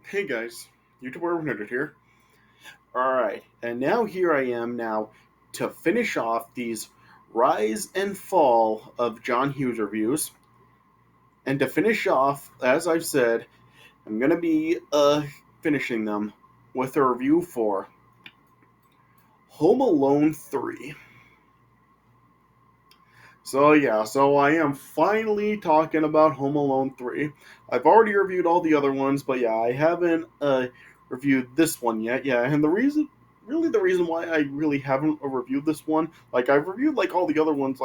Hey guys, YouTuber Nerded here. Alright, and now here I am now to finish off these rise and fall of John Hughes reviews. And to finish off, as I've said, I'm gonna be finishing them with a review for Home Alone 3. So I am finally talking about Home Alone 3. I've already reviewed all the other ones, but yeah, I haven't reviewed this one yet. Yeah, and the reason why I really haven't reviewed this one, like I've reviewed like all the other ones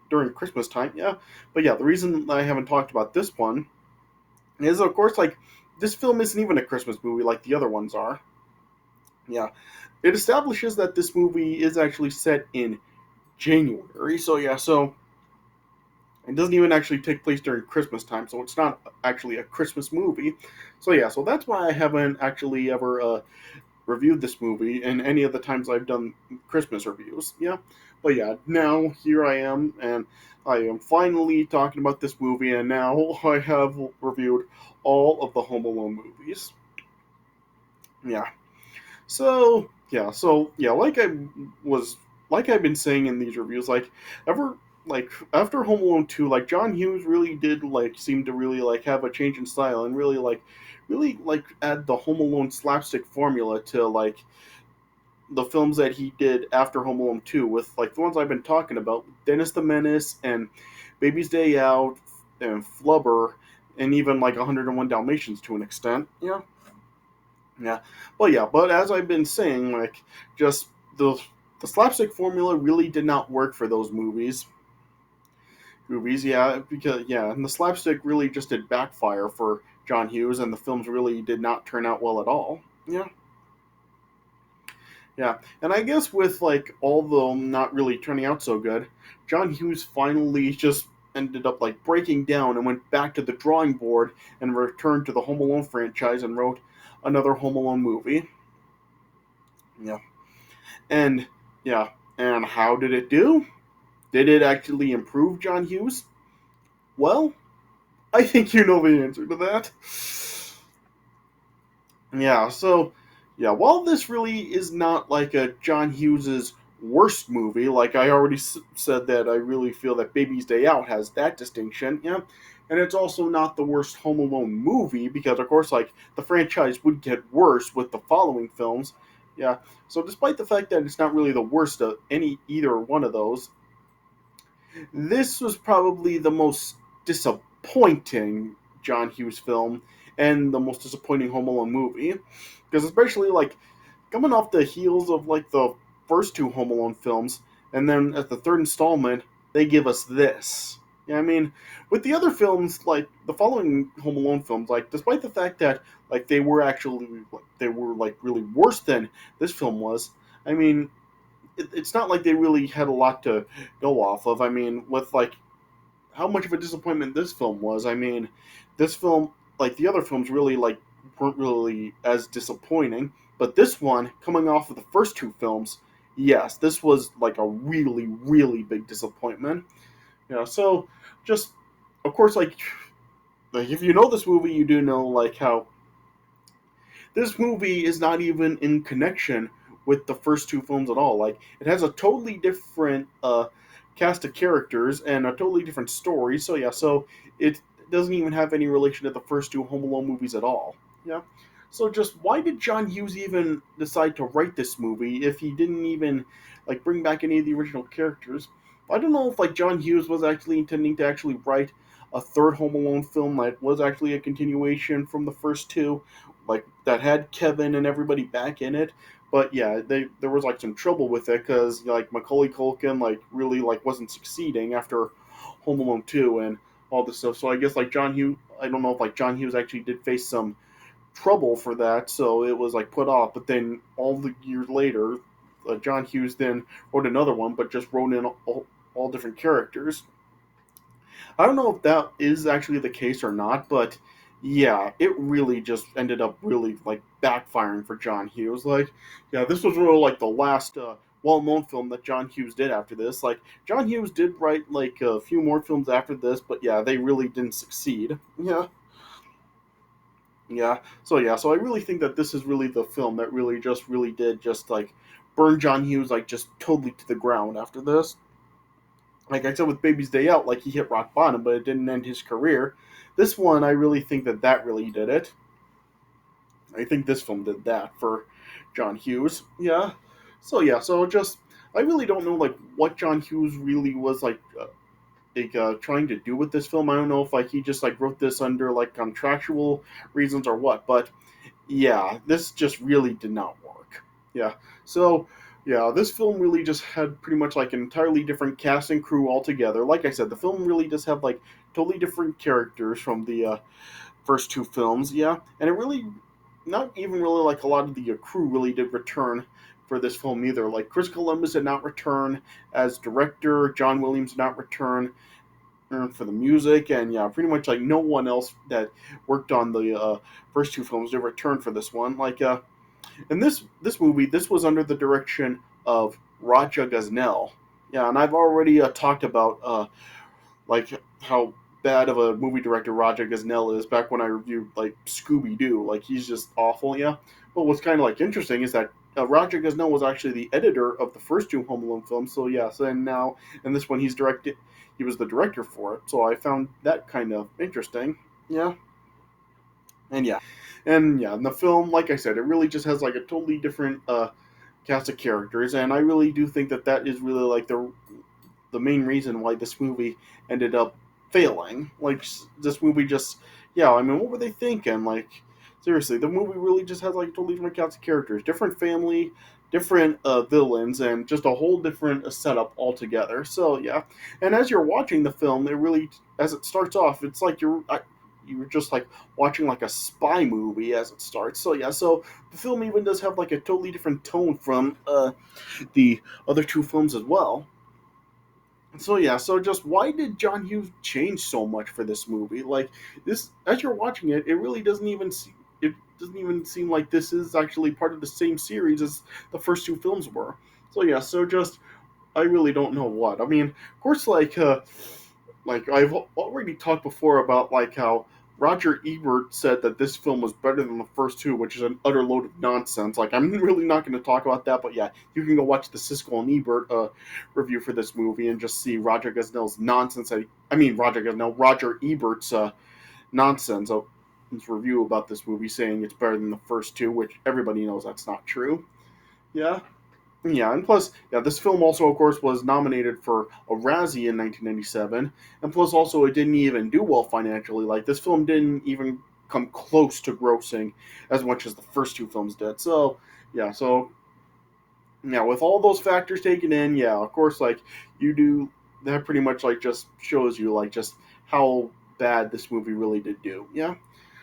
during Christmas time, yeah. But yeah, the reason I haven't talked about this one is of course like this film isn't even a Christmas movie like the other ones are. Yeah. It establishes that this movie is actually set in January. So it doesn't even actually take place during Christmas time, so it's not actually a Christmas movie. So that's why I haven't actually ever reviewed this movie in any of the times I've done Christmas reviews. Yeah, but yeah, now here I am, and I am finally talking about this movie, and now I have reviewed all of the Home Alone movies. Yeah, like was like I've been saying in these reviews, ever after Home Alone 2, like John Hughes really did like seem to really like have a change in style and really like add the Home Alone slapstick formula to like the films that he did after Home Alone 2 with like the ones I've been talking about, Dennis the Menace and Baby's Day Out and Flubber and even like 101 Dalmatians to an extent. Yeah, but as I've been saying, like just the slapstick formula really did not work for those movies, yeah, because yeah, and the slapstick really just did backfire for John Hughes, and the films really did not turn out well at all. Yeah, and I guess with like all of them not really turning out so good, John Hughes finally just ended up like breaking down and went back to the drawing board and returned to the Home Alone franchise and wrote another Home Alone movie. Yeah. And yeah, and how did it do? Did it actually improve John Hughes? Well, I think you know the answer to that. While this really is not like a John Hughes's worst movie, like I already said that I really feel that Baby's Day Out has that distinction, yeah. And it's also not the worst Home Alone movie because of course like the franchise would get worse with the following films. Yeah. So despite the fact that it's not really the worst of any either one of those, this was probably the most disappointing John Hughes film and the most disappointing Home Alone movie. Because especially like coming off the heels of like the first two Home Alone films, and then at the third installment, they give us this. Yeah, I mean, with the other films, like the following Home Alone films, like despite the fact that like they were like really worse than this film was, I mean, it's not like they really had a lot to go off of. I mean, with like how much of a disappointment this film was. I mean, this film, like the other films, really like weren't really as disappointing. But this one, coming off of the first two films, yes, this was like a really big disappointment. So just of course, like if you know this movie, you do know like how this movie is not even in connection with the first two films at all. Like it has a totally different cast of characters and a totally different story. So it doesn't even have any relation to the first two Home Alone movies at all. Yeah. So just why did John Hughes even decide to write this movie if he didn't even like bring back any of the original characters? I don't know if like John Hughes was actually intending to actually write a third Home Alone film that was actually a continuation from the first two, like that had Kevin and everybody back in it. But yeah, there was like some trouble with it because like Macaulay Culkin like really like wasn't succeeding after Home Alone 2 and all this stuff. So I guess like John Hughes, I don't know if like John Hughes actually did face some trouble for that, so it was like put off. But then all the years later, John Hughes then wrote another one, but just wrote in all different characters. I don't know if that is actually the case or not, but yeah, it really just ended up really like backfiring for John Hughes. Like, yeah, this was really like the last well-known film that John Hughes did after this. Like, John Hughes did write like a few more films after this, but yeah, they really didn't succeed. Yeah, Yeah. So I really think that this is really the film that really just really did just like burn John Hughes like just totally to the ground after this. Like I said with Baby's Day Out, like he hit rock bottom, but it didn't end his career. This one, I really think that really did it. I think this film did that for John Hughes. Yeah. So just I really don't know like what John Hughes really was trying to do with this film. I don't know if like he just like wrote this under like contractual reasons or what, but yeah, this just really did not work. Yeah. So, yeah, this film really just had pretty much like an entirely different cast and crew altogether. Like I said, the film really does have like totally different characters from the first two films. Yeah. And it really, not even really like a lot of the crew really did return for this film either. Like Chris Columbus did not return as director, John Williams did not return for the music, and yeah, pretty much like no one else that worked on the first two films did return for this one. In this movie, this was under the direction of Raja Gosnell. Yeah, and I've already talked about like how bad of a movie director Raja Gosnell is back when I reviewed like Scooby Doo. Like he's just awful. Yeah, but what's kind of like interesting is that Roger Gosnell was actually the editor of the first two Home Alone films. So yeah, so and now in this one he's directed. He was the director for it. So I found that kind of interesting. Yeah, and in the film, like I said, it really just has like a totally different cast of characters, and I really do think that that is really like the main reason why this movie ended up failing. Like this movie just, yeah, I mean, what were they thinking? Like seriously, the movie really just has like totally different cast of characters, different family, different villains, and just a whole different setup altogether. So yeah, and as you're watching the film, it really, as it starts off, it's like you're just like watching like a spy movie as it starts. So yeah, so the film even does have like a totally different tone from the other two films as well. So yeah, so just why did John Hughes change so much for this movie? Like this, as you're watching it, it really doesn't even seem like this is actually part of the same series as the first two films were. So yeah, so just I really don't know what. I mean, of course, like I've already talked before about like how Roger Ebert said that this film was better than the first two, which is an utter load of nonsense. Like I'm really not going to talk about that, but yeah, you can go watch the Siskel and Ebert review for this movie and just see Roger Gosnell's nonsense. Roger Ebert's nonsense. His review about this movie saying it's better than the first two, which everybody knows that's not true. Yeah, yeah, and plus, yeah, this film also, of course, was nominated for a Razzie in 1997, and plus, also, it didn't even do well financially. Like, this film didn't even come close to grossing as much as the first two films did. So, yeah, with all those factors taken in, yeah, of course, like, you do, that pretty much, like, just shows you, like, just how bad this movie really did do. Yeah.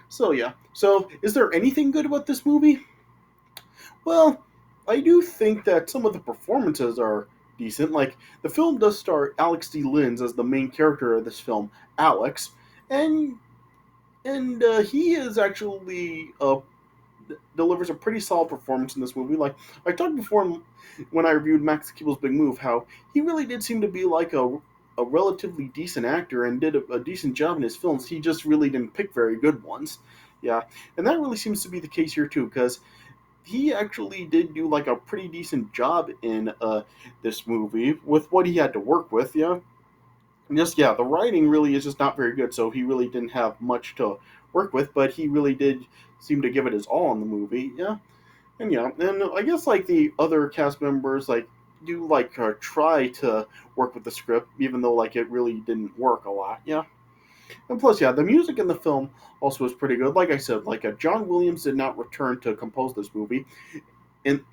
So, yeah. So, is there anything good about this movie? Well, I do think that some of the performances are decent. Like the film does star Alex D. Linz as the main character of this film, Alex, and he is actually delivers a pretty solid performance in this movie. Like I talked before when I reviewed Max Keeble's Big Move, how he really did seem to be like a relatively decent actor and did a decent job in his films. He just really didn't pick very good ones. Yeah, and that really seems to be the case here too, because he actually did do like a pretty decent job in this movie with what he had to work with. Yeah, and just yeah, the writing really is just not very good, so he really didn't have much to work with. But he really did seem to give it his all in the movie. And I guess like the other cast members like do like try to work with the script, even though like it really didn't work a lot. Yeah. And plus, yeah, the music in the film also was pretty good. Like I said, John Williams did not return to compose this movie, and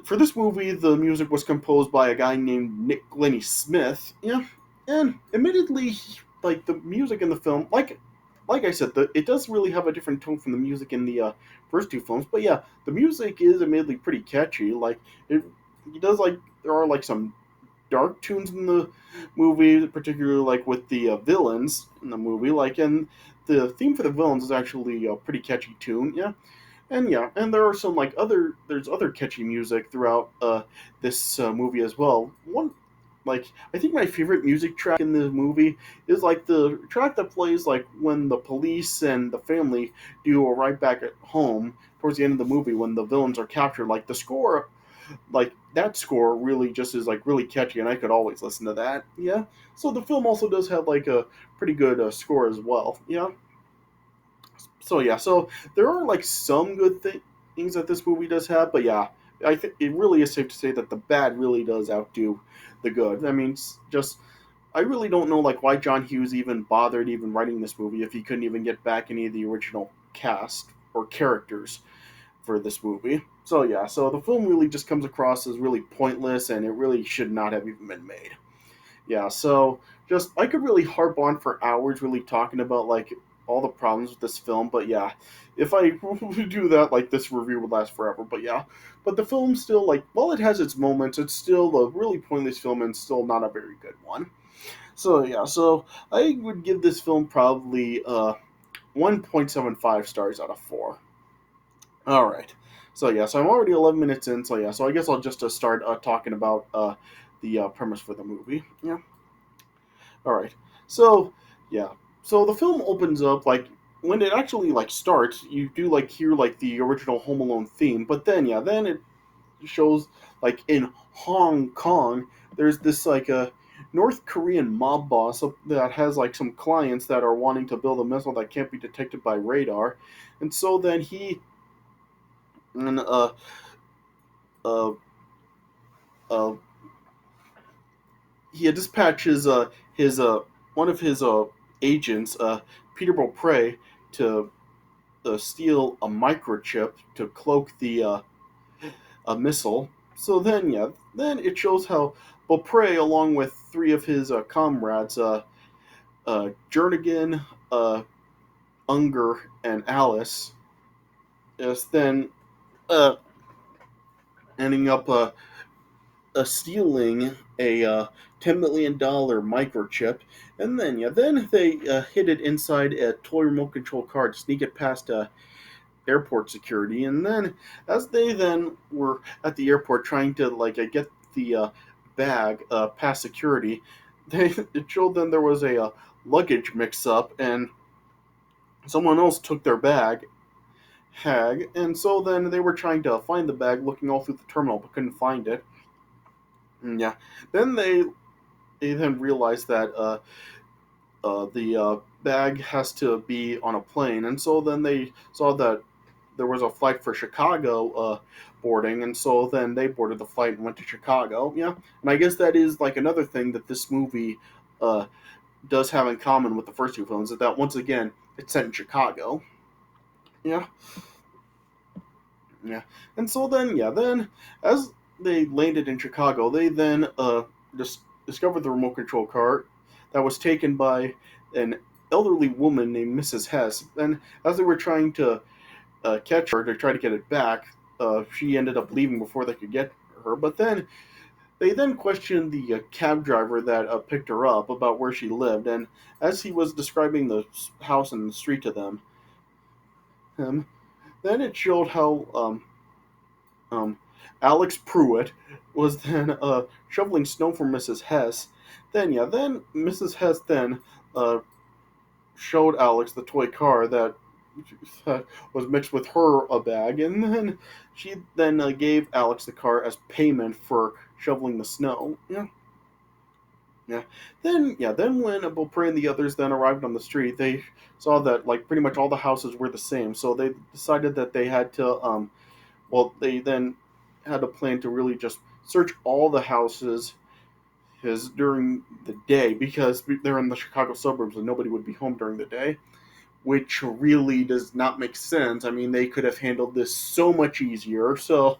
for this movie, the music was composed by a guy named Nick Glennie Smith. Yeah, and admittedly, like the music in the film, like I said, it does really have a different tone from the music in the first two films. But yeah, the music is admittedly pretty catchy. Like it does like there are like some dark tunes in the movie, particularly like with the villains in the movie. And the theme for the villains is actually a pretty catchy tune. And there are some like other there's other catchy music throughout this movie as well. One like I think my favorite music track in the movie is like the track that plays like when the police and the family do arrive back at home towards the end of the movie when the villains are captured. Like the score, like that score really just is like really catchy, and I could always listen to that. Yeah. So the film also does have like a pretty good score as well. Yeah. So yeah, so there are like some good things that this movie does have, but yeah, I think it really is safe to say that the bad really does outdo the good. I mean, just I really don't know like why John Hughes even bothered even writing this movie if he couldn't even get back any of the original cast or characters for this movie. So yeah, so the film really just comes across as really pointless, and it really should not have even been made. Yeah, so just I could really harp on for hours really talking about like all the problems with this film, but yeah, if I do that, like this review would last forever. But yeah, but the film still like while it has its moments, it's still a really pointless film and still not a very good one. So yeah, so I would give this film probably 1.75 stars out of 4. All right. So yeah, so I'm already 11 minutes in. So yeah, so I guess I'll just start talking about the premise for the movie. Yeah. All right. So yeah, so the film opens up like when it actually like starts, you do like hear like the original Home Alone theme, but then yeah, then it shows like in Hong Kong, there's this like a North Korean mob boss that has like some clients that are wanting to build a missile that can't be detected by radar, and so then he and uh uh he dispatches his one of his agents, Peter Beaupre, to steal a microchip to cloak the a missile. So then, yeah, then it shows how Beaupre, along with three of his comrades, Jernigan, Unger, and Alice, is then uh, ending up stealing a $10 million microchip, and then yeah, then they hid it inside a toy remote control car to sneak it past airport security, and then as they then were at the airport trying to like get the bag past security, they it showed them there was a luggage mix up, and someone else took their bag. Hag, and so then they were trying to find the bag, looking all through the terminal, but couldn't find it. Yeah. Then they then realized that the bag has to be on a plane, and so then they saw that there was a flight for Chicago boarding, and so then they boarded the flight and went to Chicago. Yeah, and I guess that is like another thing that this movie uh, does have in common with the first two films is that once again it's set in Chicago. Yeah, yeah, and so then yeah, then as they landed in Chicago, they then discovered the remote control car that was taken by an elderly woman named Mrs. Hess. And as they were trying to catch her to try to get it back, she ended up leaving before they could get her. But then they then questioned the cab driver that picked her up about where she lived, and as he was describing the house and the street to him, then it showed how um, Alex Pruitt was then shoveling snow for Mrs. Hess. Then yeah, then Mrs. Hess then uh, showed Alex the toy car that was mixed with her a bag, and then she then gave Alex the car as payment for shoveling the snow. Yeah, yeah. Then yeah, then when Beaupre and the others then arrived on the street, they saw that like pretty much all the houses were the same. So they decided that they had to well they then had a plan to really just search all the houses his during the day because they're in the Chicago suburbs and nobody would be home during the day, which really does not make sense. I mean, they could have handled this so much easier. So,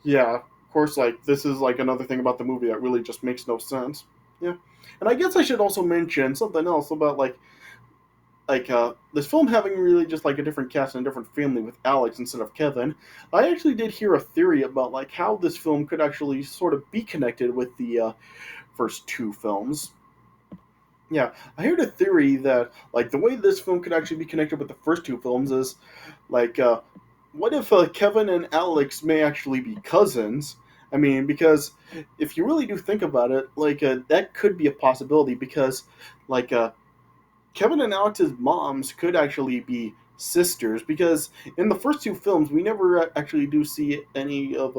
yeah, of course, like this is like another thing about the movie that really just makes no sense. Yeah, and I guess I should also mention something else about this film having really just like a different cast and a different family with Alex instead of Kevin. I actually did hear a theory about like how this film could actually sort of be connected with the first two films. Yeah, I heard a theory that like the way this film could actually be connected with the first two films is like what if Kevin and Alex may actually be cousins, I mean, because if you really do think about it, that could be a possibility because, like, Kevin and Alex's moms could actually be sisters because in the first two films we never actually do see any of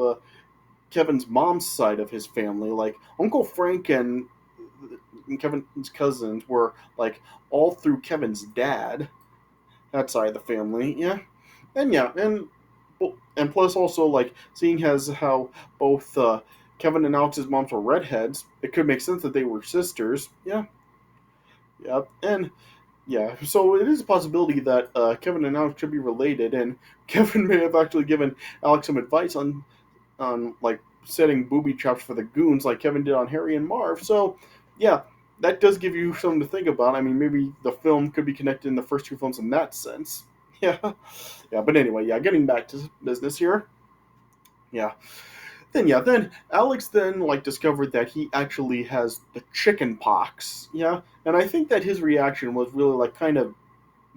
Kevin's mom's side of his family. Like Uncle Frank and Kevin's cousins were like all through Kevin's dad, that side of the family. And plus also like seeing as how both Kevin and Alex's moms were redheads, it could make sense that they were sisters. Yeah, and yeah, so it is a possibility that Kevin and Alex should be related, and Kevin may have actually given Alex some advice on like setting booby traps for the goons, like Kevin did on Harry and Marv. So, yeah, that does give you something to think about. I mean, maybe the film could be connected in the first two films in that sense. Yeah, yeah. But anyway, yeah. Getting back to business here. Yeah. Then Alex then like discovered that he actually has the chicken pox. Yeah, and I think that his reaction was really like kind of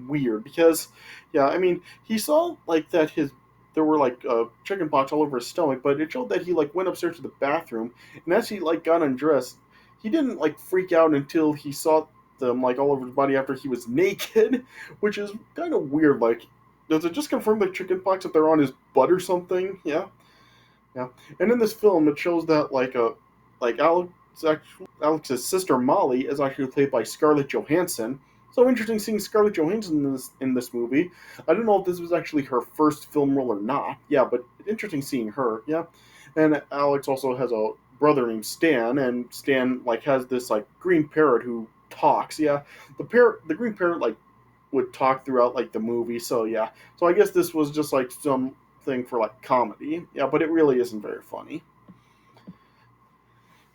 weird because, yeah, I mean, he saw like that his there were like chicken pox all over his stomach, but it showed that he like went upstairs to the bathroom, and as he like got undressed, he didn't like freak out until he saw them like all over his body after he was naked, which is kind of weird. Like, does it just confirm the chicken pox if they're on his butt or something? Yeah, yeah. And in this film, it shows that like Alex's sister Molly is actually played by Scarlett Johansson. So interesting seeing Scarlett Johansson in this movie. I don't know if this was actually her first film role or not. Yeah, but interesting seeing her. Yeah, and Alex also has a brother named Stan, and Stan like has this like green parrot who talks. Yeah, the green parrot like would talk throughout like the movie. So yeah, so I guess this was just like something for like comedy. Yeah, but it really isn't very funny.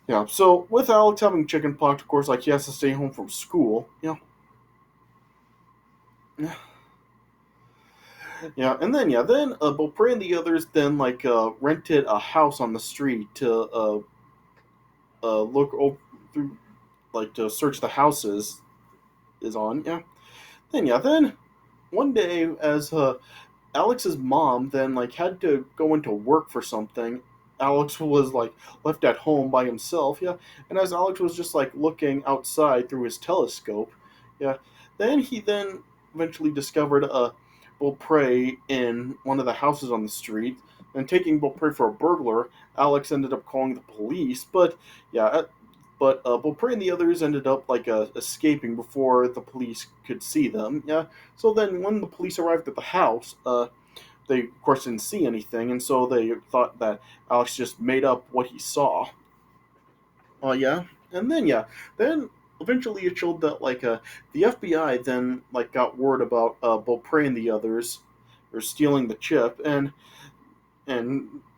Yeah, so with Alex having chicken pox, of course, like he has to stay home from school. Yeah, yeah, and then Beaupre and the others then like rented a house on the street to look through like to search the houses is on. Then one day as Alex's mom then like had to go into work for something. Alex was like left at home by himself, yeah. And as Alex was just like looking outside through his telescope, yeah, then he then eventually discovered a Beaupre in one of the houses on the street. And taking Beaupre for a burglar, Alex ended up calling the police. But Beaupre and the others ended up like escaping before the police could see them. Yeah. So then, when the police arrived at the house, they of course didn't see anything, and so they thought that Alex just made up what he saw. Yeah, and then eventually it showed that the FBI then like got word about Beaupre and the others are stealing the chip, and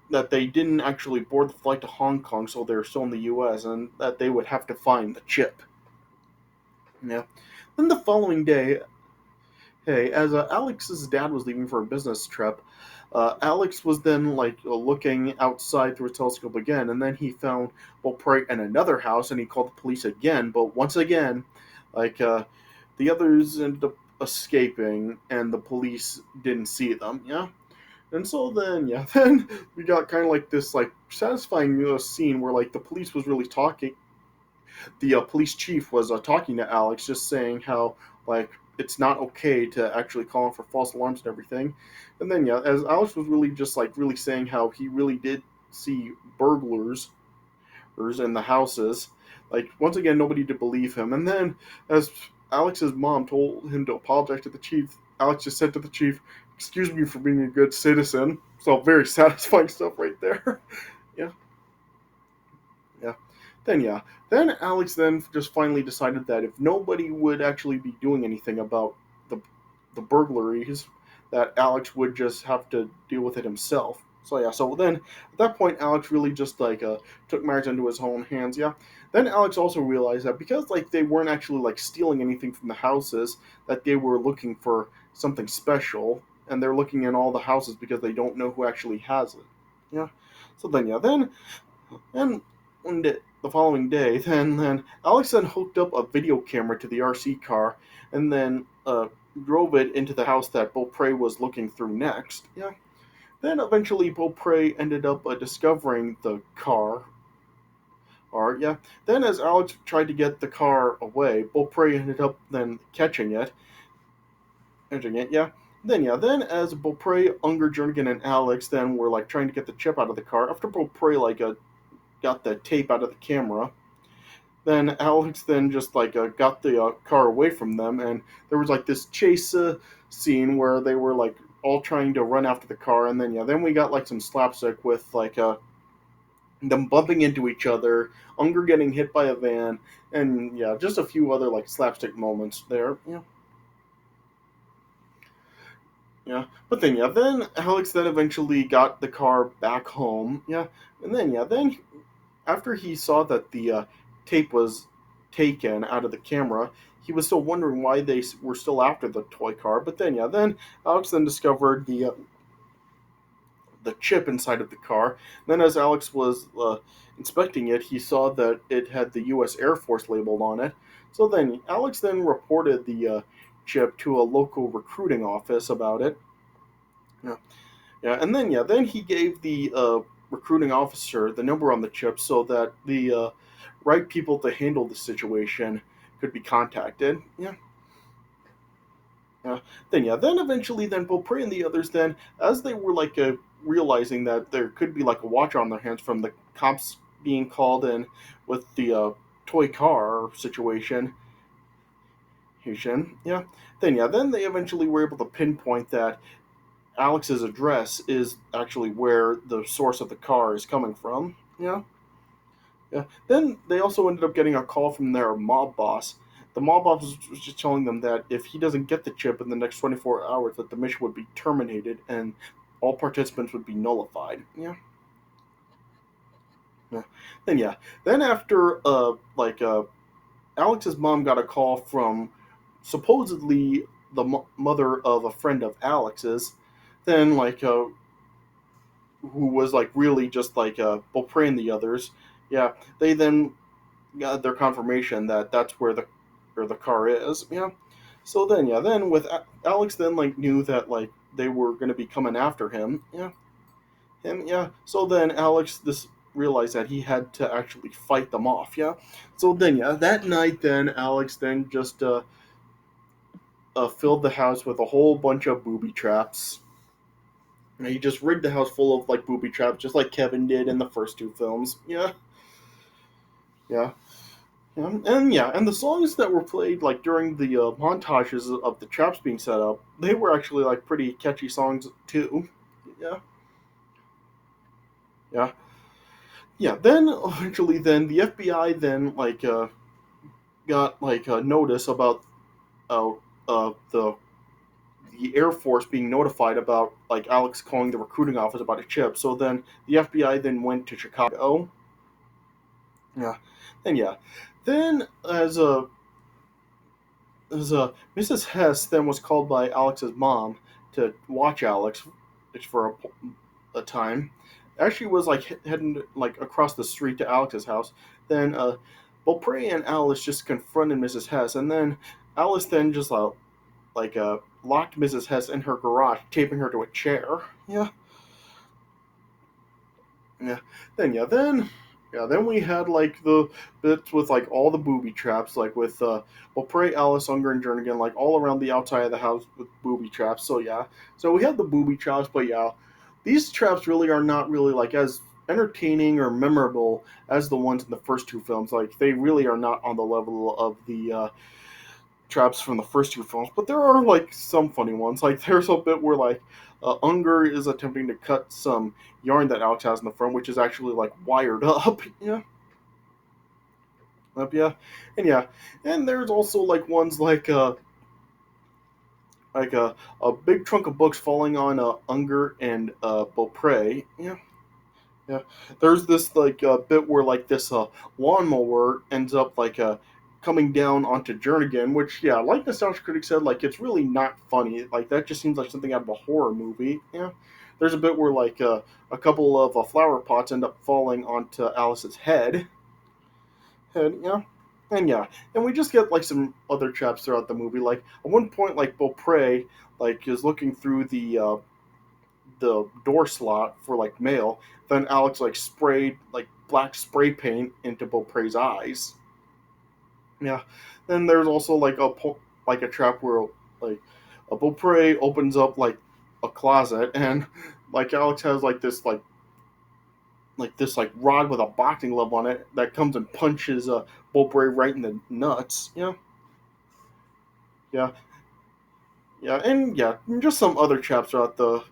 that they didn't actually board the flight to Hong Kong, so they're still in the U.S. and that they would have to find the chip. Yeah. Then the following day, hey, as Alex's dad was leaving for a business trip, Alex was then like looking outside through a telescope again, and then he found Beaupre in another house, and he called the police again. But once again, like the others ended up escaping, and the police didn't see them. Yeah, and so then then we got kind of like this like satisfying scene where like the police was really talking. The police chief was talking to Alex, just saying how like it's not okay to actually call him for false alarms and everything. And then as Alex was really just like really saying how he really did see burglars in the houses. Like once again, nobody did believe him. And then as Alex's mom told him to apologize to the chief, Alex just said to the chief, "Excuse me for being a good citizen." So very satisfying stuff right there. Yeah. Yeah. Then Alex then just finally decided that if nobody would actually be doing anything about the burglaries, that Alex would just have to deal with it himself. So so then at that point, Alex really just like took matters into his own hands. Yeah. Then Alex also realized that because like they weren't actually like stealing anything from the houses, that they were looking for something special, and they're looking in all the houses because they don't know who actually has it. Yeah. So then the following day, then Alex then hooked up a video camera to the RC car, and then drove it into the house that Beaupre was looking through next. Yeah. Then eventually Beaupre ended up discovering the car. Or yeah. Then as Alex tried to get the car away, Beaupre ended up then catching it. Yeah. Then as Beaupre, Unger, Jernigan, and Alex then were like trying to get the chip out of the car. After Beaupre got the tape out of the camera, then Alex then just got the car away from them, and there was like this chase scene where they were like all trying to run after the car, and then we got like some slapstick with them bumping into each other, Unger getting hit by a van, and yeah, just a few other like slapstick moments there. Yeah, yeah. But then Alex then eventually got the car back home. Yeah, and then after he saw that the tape was taken out of the camera, he was still wondering why they were still after the toy car. But then Alex then discovered the chip inside of the car. Then, as Alex was inspecting it, he saw that it had the U.S. Air Force labeled on it. So then Alex then reported the chip to a local recruiting office about it. Yeah, yeah, and then he gave the recruiting officer the number on the chip so that the right people to handle the situation could be contacted. Yeah, then eventually then Beaupre and the others then as they were realizing that there could be like a watch on their hands from the cops being called in with the toy car situation. Then they eventually were able to pinpoint that Alex's address is actually where the source of the car is coming from. Yeah. Then they also ended up getting a call from their mob boss. The mob boss was just telling them that if he doesn't get the chip in the next 24 hours, that the mission would be terminated and all participants would be nullified. Yeah. Then yeah. Then after Alex's mom got a call from supposedly the mother of a friend of Alex's, then who was like really just Beaupre and the others. Yeah, they then got their confirmation that that's where the car is. So then with Alex then knew that they were going to be coming after him. So then Alex this realized that he had to actually fight them off. So then that night then Alex then just filled the house with a whole bunch of booby traps. And he just rigged the house full of booby traps, just like Kevin did in the first two films. Yeah. And the songs that were played during the montages of the traps being set up, they were actually pretty catchy songs too. Yeah, yeah, yeah. Then eventually, then the FBI then got a notice about uh, the Air Force being notified about Alex calling the recruiting office about a chip. So then the FBI then went to Chicago. Yeah, and yeah, then as Mrs. Hess then was called by Alex's mom to watch Alex for a time. As she was heading across the street to Alex's house, then Beaupre and Alice just confronted Mrs. Hess, and then Alice then just locked Mrs. Hess in her garage, taping her to a chair. Yeah. Then we had the bits with all the booby traps, with Beaupre, Alice, Unger, and Jernigan, all around the outside of the house with booby traps. So yeah, so we had the booby traps, but yeah, these traps really are not really as entertaining or memorable as the ones in the first two films. They really are not on the level of the traps from the first two films, but there are some funny ones. There's a bit where Unger is attempting to cut some yarn that Alex has in the front, which is actually wired up. Yeah, and yeah, and there's also ones a big trunk of books falling on Unger and Beaupre. Yeah. There's this bit where this lawnmower ends up coming down onto Jernigan, which yeah, like Nostalgia Critic said, it's really not funny. That just seems like something out of a horror movie. Yeah. There's a bit where a couple of flower pots end up falling onto Alice's head. And yeah. And yeah, and we just get some other traps throughout the movie. At one point, Beaupre is looking through the door slot for like mail. Then Alex like sprayed like black spray paint into Beaupre's eyes. Yeah. Then there's also like like a trap where like a Beaupre opens up like a closet, and like Alex has like this like rod with a boxing glove on it that comes and punches Beaupre right in the nuts. Yeah. Yeah. Yeah, and yeah, just some other traps throughout the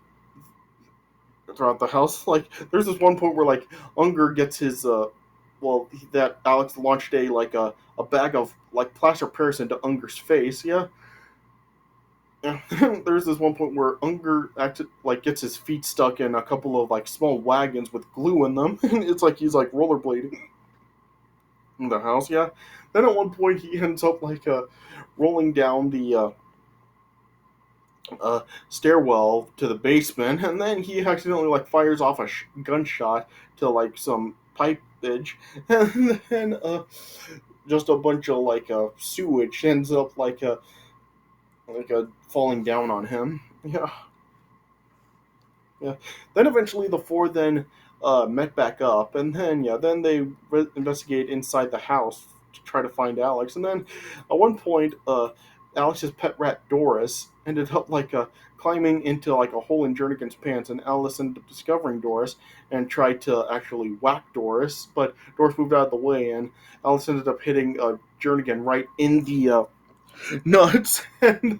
house. Like there's this one point where like Unger gets his that Alex launched a bag of like plaster Paris into Unger's face. Yeah. Yeah. There's this one point where Unger like gets his feet stuck in a couple of like small wagons with glue in them, and it's like he's like rollerblading in the house. Yeah. Then at one point he ends up rolling down the stairwell to the basement, and then he accidentally like fires off a gunshot to like some pipage, and then just a bunch of sewage ends up falling down on him. Yeah, yeah. Then eventually the four then met back up, and then yeah, then they investigate inside the house to try to find Alex, and then at one point, Alex's pet rat Doris ended up climbing into like a hole in Jernigan's pants, and Alice ended up discovering Doris and tried to actually whack Doris, but Doris moved out of the way, and Alice ended up hitting Jernigan right in the nuts, and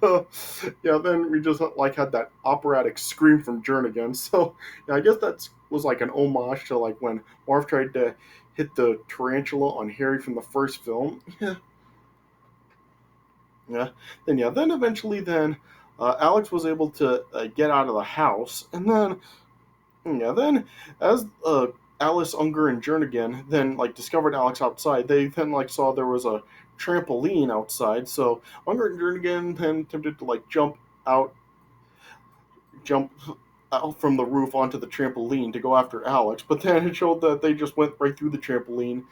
yeah, then we just had that operatic scream from Jernigan. So yeah, I guess that was like an homage to like when Marv tried to hit the tarantula on Harry from the first film. Yeah, yeah. Then eventually Alex was able to get out of the house, and then yeah, then as Alice, Unger, and Jernigan then discovered Alex outside, they then saw there was a trampoline outside. So Unger and Jernigan then attempted to out, jump out from the roof onto the trampoline to go after Alex, but then it showed that they just went right through the trampoline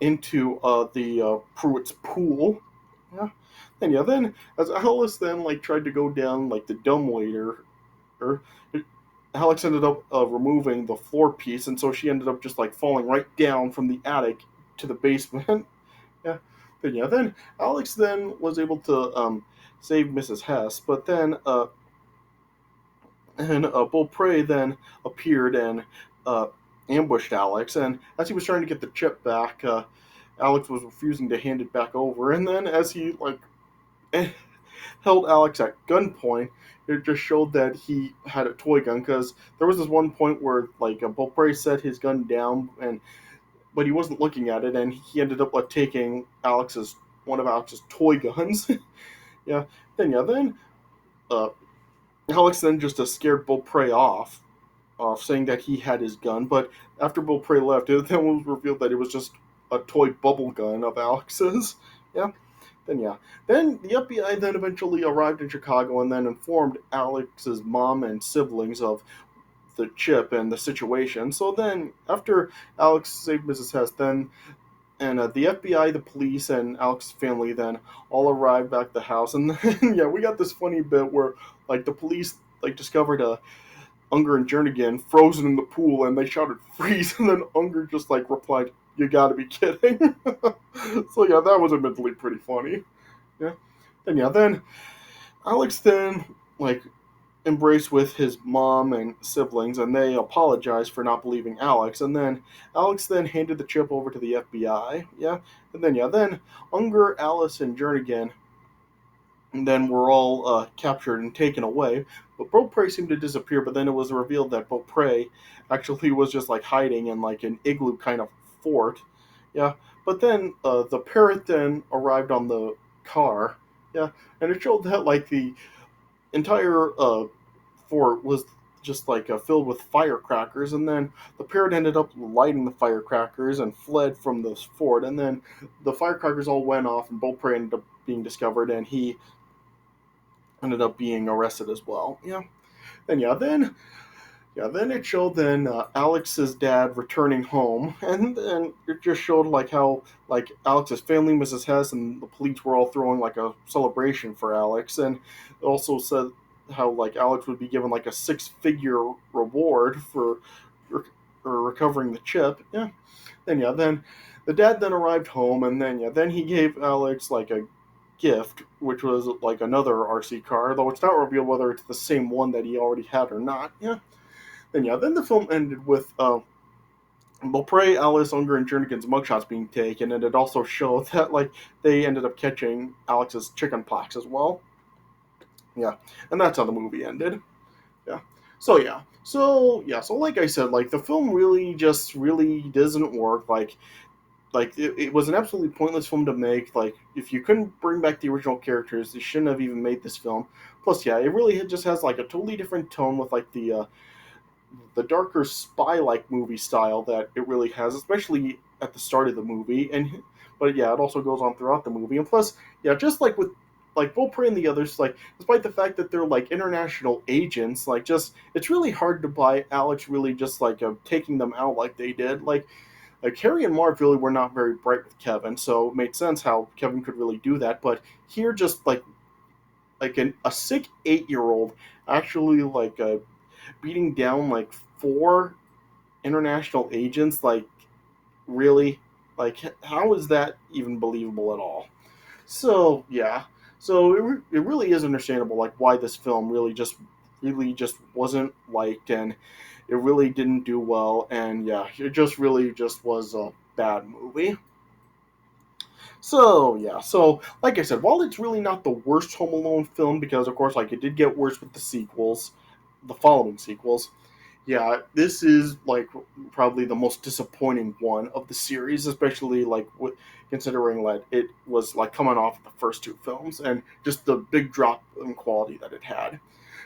into the Pruitt's pool. Yeah. And yeah, then as Alice then tried to go down the dumbwaiter, or Alex ended up removing the floor piece, and so she ended up just falling right down from the attic to the basement. Yeah. Then Alex then was able to save Mrs. Hess, but then Beaupre then appeared and uh, ambushed Alex, and as he was trying to get the chip back, Alex was refusing to hand it back over, and then as he held Alex at gunpoint, it just showed that he had a toy gun, because there was this one point where Beaupre set his gun down, but he wasn't looking at it, and he ended up taking one of Alex's toy guns. Yeah. Then uh, Alex then just scared Beaupre off, saying that he had his gun. But after Beaupre left, it then was revealed that it was just a toy bubble gun of Alex's. Yeah. Yeah. Then the FBI then eventually arrived in Chicago and then informed Alex's mom and siblings of the chip and the situation. So then, after Alex saved Mrs. Hess, the FBI, the police, and Alex's family then all arrived back at the house, and then yeah, we got this funny bit where the police discovered Unger and Jernigan frozen in the pool, and they shouted "freeze," and then Unger just replied, "You gotta be kidding." So yeah, that was admittedly pretty funny. Yeah. Then Alex then embraced with his mom and siblings, and they apologized for not believing Alex. And then Alex then handed the chip over to the FBI. Yeah. And then Unger, Alice, and Jernigan and then were all captured and taken away. But Beaupre seemed to disappear, but then it was revealed that Beaupre actually was just hiding in an igloo kind of fort. Yeah. But then the parrot then arrived on the car. Yeah. And it showed that the entire fort was just filled with firecrackers, and then the parrot ended up lighting the firecrackers and fled from the fort, and then the firecrackers all went off, and Beaupre ended up being discovered, and he ended up being arrested as well. Yeah. Then it showed Alex's dad returning home, and then it just showed how Alex's family, Mrs. Hess, and the police were all throwing a celebration for Alex, and it also said how like Alex would be given like a six-figure reward for recovering the chip. Yeah. Then the dad then arrived home, and then he gave Alex like a gift, which was like another RC car, though it's not revealed whether it's the same one that he already had or not. Yeah. Then the film ended with Beaupre, Alice, Unger, and Jernigan's mugshots being taken, and it also showed that like they ended up catching Alex's chicken pox as well. Yeah, and that's how the movie ended. Yeah. So like I said, like the film really doesn't work. It was an absolutely pointless film to make. Like if you couldn't bring back the original characters, they shouldn't have even made this film. Plus, yeah, it really just has like a totally different tone with like the darker spy-like movie style that it really has, especially at the start of the movie. But yeah, it also goes on throughout the movie. And plus, yeah, just like with like Beaupre and the others, like despite the fact that they're like international agents, like just it's really hard to buy Alex really just like taking them out like they did. Like Harry and Marv really were not very bright with Kevin, so it made sense how Kevin could really do that. But here, just a sick 8-year-old actually beating down like four international agents, like really, like how is that even believable at all? So yeah, so it really is understandable like why this film really just wasn't liked, and it really didn't do well, and yeah, it just really just was a bad movie. So yeah, so like I said, while it's really not the worst Home Alone film, because of course like it did get worse with the sequels, the following sequels. Yeah, this is like probably the most disappointing one of the series, especially considering that it was like coming off the first two films and just the big drop in quality that it had.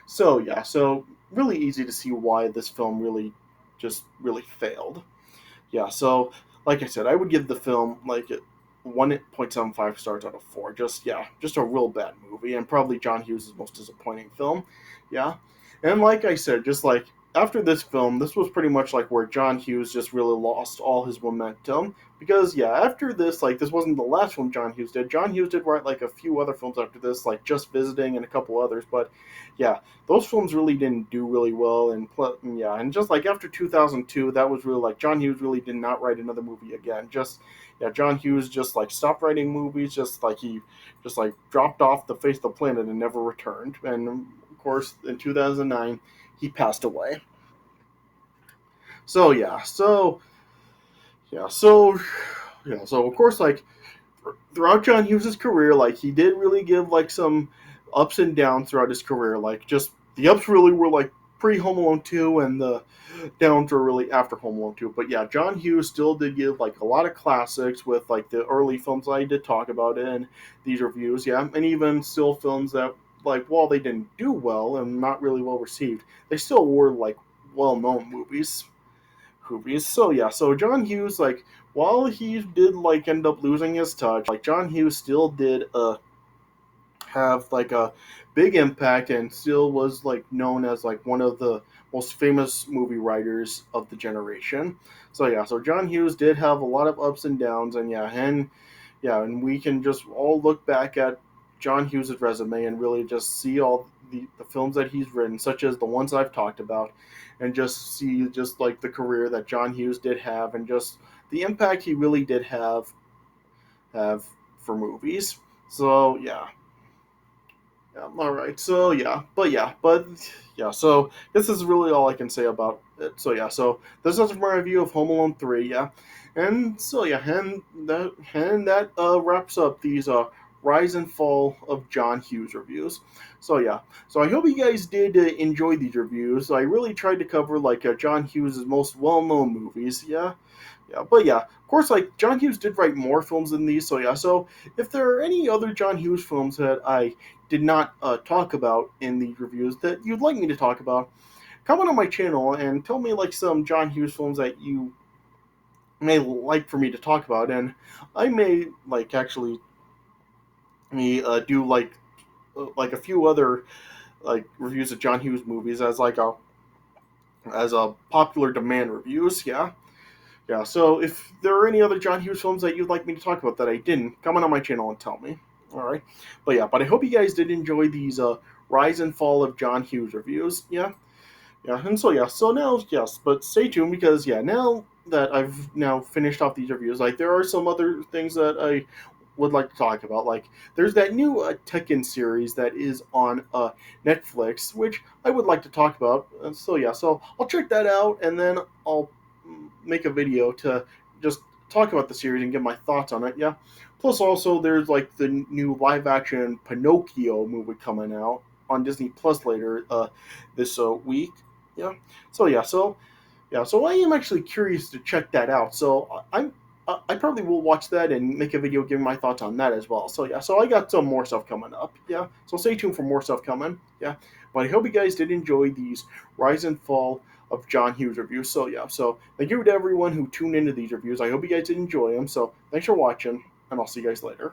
So yeah, so really easy to see why this film really failed. Yeah, so like I said, I would give the film like 1.75 stars out of 4. Just a real bad movie, and probably John Hughes' most disappointing film. Yeah, and like I said, just like after this film, this was pretty much like where John Hughes just really lost all his momentum. Because yeah, after this, like this wasn't the last film John Hughes did. John Hughes did write like a few other films after this, like Just Visiting and a couple others. But yeah, those films really didn't do really well, and just like after 2002, that was really like John Hughes really did not write another movie again. Just yeah, John Hughes just like stopped writing movies, just like he just like dropped off the face of the planet and never returned. And of course, in 2009, he passed away. So yeah, so yeah, so yeah, so of course, like throughout John Hughes' career, like he did really give like some ups and downs throughout his career. Like just the ups really were like pre Home Alone 2, and the downs were really after Home Alone 2. But yeah, John Hughes still did give like a lot of classics with like the early films I did talk about in these reviews. Yeah, and even still films that like while they didn't do well and not really well received, they still were like well known movies. So yeah, so John Hughes, like while he did like end up losing his touch, like John Hughes still did have like a big impact and still was like known as like one of the most famous movie writers of the generation. So yeah, so John Hughes did have a lot of ups and downs, and we can just all look back at John Hughes' resume and really just see all the films that he's written, such as the ones I've talked about, and just see just like the career that John Hughes did have, and just the impact he really did have for movies. So yeah, all right. So yeah. So this is really all I can say about it. So yeah. So this is my review of Home Alone 3. Yeah, and so yeah, and that wraps up these rise and fall of John Hughes reviews. So yeah. So I hope you guys did enjoy these reviews. I really tried to cover like John Hughes' most well-known movies. Yeah. Yeah, but yeah, of course, like John Hughes did write more films than these, so yeah. So if there are any other John Hughes films that I did not talk about in the reviews that you'd like me to talk about, comment on my channel and tell me like some John Hughes films that you may like for me to talk about, and I may like actually me do like a few other like reviews of John Hughes movies as a popular demand reviews. Yeah. Yeah, so if there are any other John Hughes films that you'd like me to talk about that I didn't, comment on my channel and tell me. All right, but yeah, but I hope you guys did enjoy these Rise and Fall of John Hughes reviews. Yeah, yeah, and so yeah, so now yes, but stay tuned because yeah, now that I've now finished off these reviews, like there are some other things that I would like to talk about. Like there's that new Tekken series that is on Netflix, which I would like to talk about. So yeah, so I'll check that out and then I'll make a video to just talk about the series and give my thoughts on it. Yeah. Plus, also there's like the new live action Pinocchio movie coming out on Disney Plus later this week. Yeah. So yeah. So yeah. So I am actually curious to check that out. So I probably will watch that and make a video giving my thoughts on that as well. So yeah. So I got some more stuff coming up. Yeah. So stay tuned for more stuff coming. Yeah. But I hope you guys did enjoy these Rise and Fall of John Hughes reviews. So yeah. So thank you to everyone who tuned into these reviews. I hope you guys did enjoy them. So thanks for watching, and I'll see you guys later.